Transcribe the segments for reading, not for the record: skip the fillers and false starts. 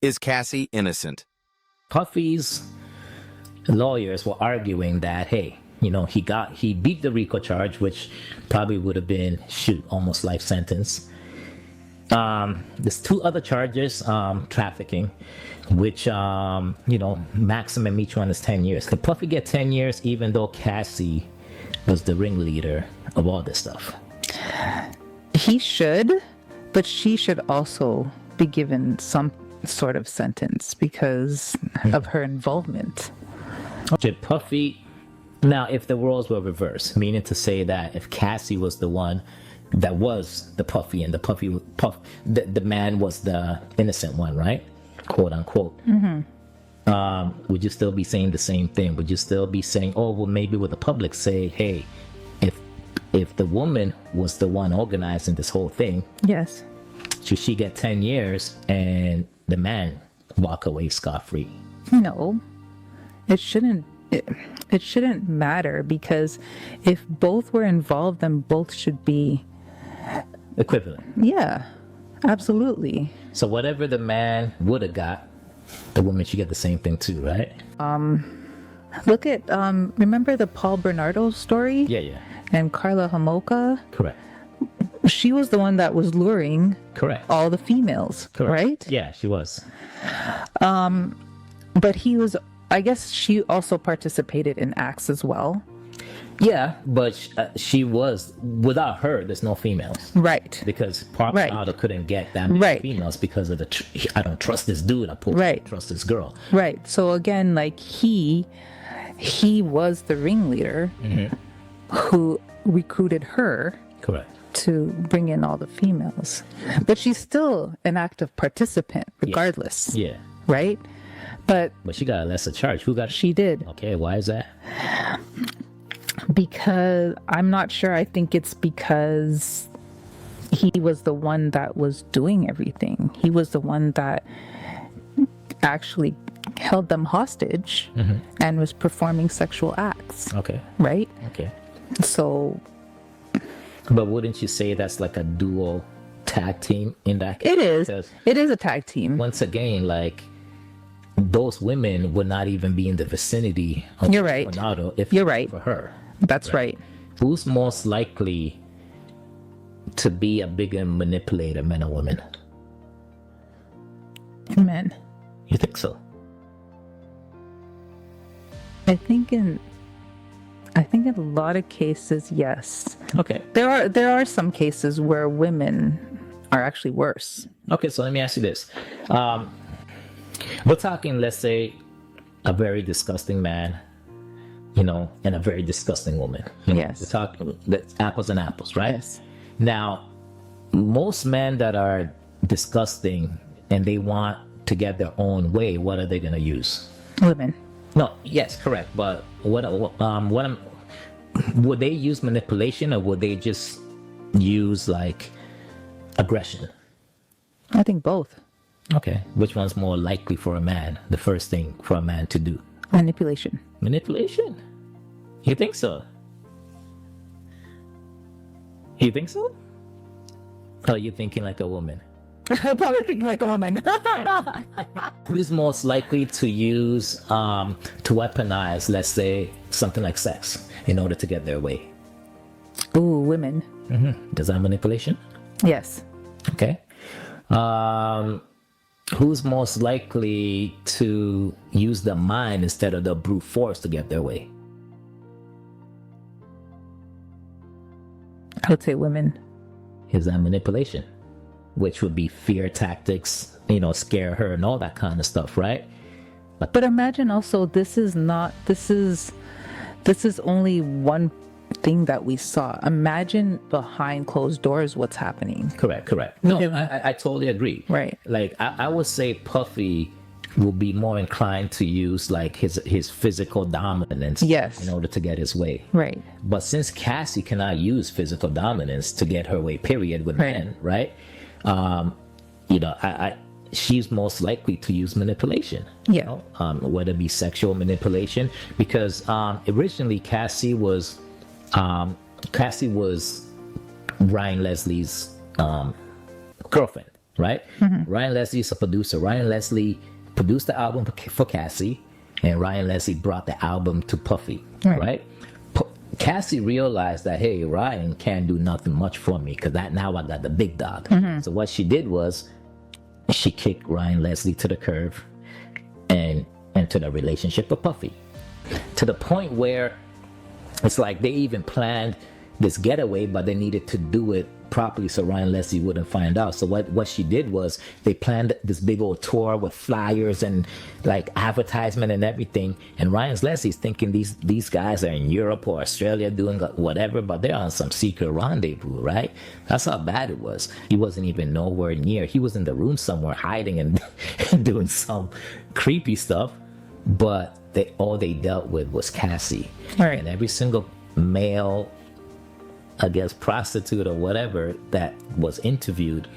Is Cassie innocent? Puffy's lawyers were arguing that, hey, he beat the RICO charge, which probably would have been almost life sentence. There's two other charges, trafficking, which maximum each one is 10 years. Could Puffy get 10 years even though Cassie was the ringleader of all this stuff? He should, but she should also be given some sort of sentence because of her involvement. Should Puffy, now if the roles were reversed, meaning to say that if Cassie was the one that was the Puffy and the man was the innocent one, right? Quote unquote. Would you still be saying the same thing? Would you still be saying, oh, well, maybe would the public say, hey, if the woman was the one organizing this whole thing, Yes. should she get 10 years and the man walk away scot-free? No, it shouldn't. It shouldn't matter because if both were involved, then both should be. Equivalent. Yeah, absolutely. So whatever the man would have got, the woman should get the same thing too, right? Look at remember the Paul Bernardo story? Yeah. And Carla Homolka? Correct. She was the one that was luring Correct. all the females, Correct. right? Yeah, she was. But he was, I guess she also participated in acts as well. Yeah, but she was, without her, there's no females. Right. Because Paul Right. Bernardo couldn't get that many Right. females because of I don't trust this dude, I Right. trust this girl. Right. So again, like he was the ringleader who recruited her Correct. to bring in all the females. But she's still an active participant regardless. Yeah. Right? But But she got a lesser charge. Who got she did. Okay, why is that? Because I'm not sure. I think it's because he was the one that was doing everything. He was the one that actually held them hostage and was performing sexual acts. Okay. Right? Okay. So But wouldn't you say that's like a dual tag team in that case? it is. Because It is a tag team. once again, like, those women would not even be in the vicinity of You're right. Bernardo if You're right. for her. That's right. Who's most likely to be a bigger manipulator, men or women? Men. You think so? I think in a lot of cases, yes. Okay. There are some cases where women are actually worse. Okay, so let me ask you this. We're talking, let's say, a very disgusting man, and a very disgusting woman. Yes. We're talking that's apples and apples, right? Yes. Now, most men that are disgusting and they want to get their own way, what are they going to use? Women. No, yes, correct. But would they use manipulation or would they just use like aggression? I think both. Okay. Which one's more likely for a man? The first thing for a man to do? Manipulation. Manipulation. You think so? You think so? Or are you thinking like a woman? Probably thinking like a woman. Who's most likely to use to weaponize, let's say, something like sex in order to get their way? Ooh, women. Does that manipulation? Yes. Okay. Who's most likely to use the mind instead of the brute force to get their way? I would say women. Is that manipulation? Which would be fear tactics, scare her and all that kind of stuff, right? But imagine also this is only one thing that we saw. Imagine behind closed doors what's happening. Correct. No, I totally agree. Right. Like I would say Puffy will be more inclined to use like his physical dominance Yes. in order to get his way. Right. But since Cassie cannot use physical dominance to get her way, period, with Right. men, right? She's most likely to use manipulation. Yeah. Whether it be sexual manipulation, because originally Cassie was Ryan Leslie's girlfriend. right? Ryan Leslie is a producer. Ryan Leslie produced the album for Cassie, and Ryan Leslie brought the album to Puffy, right? Cassie realized that, hey, Ryan can't do nothing much for me because now I got the big dog. So what she did was she kicked Ryan Leslie to the curb and entered a relationship with Puffy, to the point where it's like they even planned this getaway, but they needed to do it properly so Ryan Leslie wouldn't find out. So what she did was they planned this big old tour with flyers and like advertisement and everything. And Ryan Leslie's thinking these guys are in Europe or Australia doing whatever, but they're on some secret rendezvous, right? That's how bad it was. He wasn't even nowhere near. He was in the room somewhere hiding and doing some creepy stuff. But all they dealt with was Cassie. Right. And every single male, I guess, prostitute or whatever that was interviewed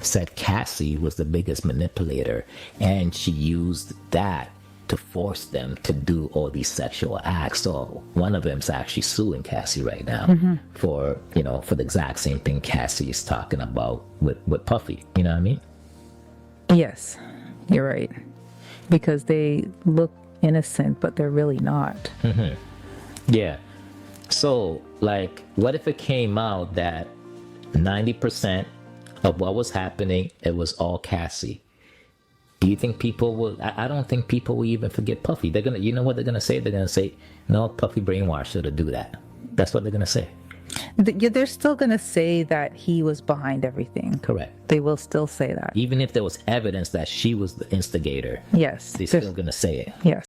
said Cassie was the biggest manipulator, and she used that to force them to do all these sexual acts. So one of them's actually suing Cassie right now for the exact same thing Cassie is talking about with Puffy. You know what I mean? Yes, you're right. Because they look innocent, but they're really not. Yeah. So, like, what if it came out that 90% of what was happening, it was all Cassie? Do you think people will? I don't think people will even forget Puffy. They're gonna, you know what they're gonna say? They're gonna say, "No, Puffy brainwashed her to do that." That's what they're gonna say. They're still going to say that he was behind everything. Correct. They will still say that. Even if there was evidence that she was the instigator, Yes. they're still gonna say it. Yes.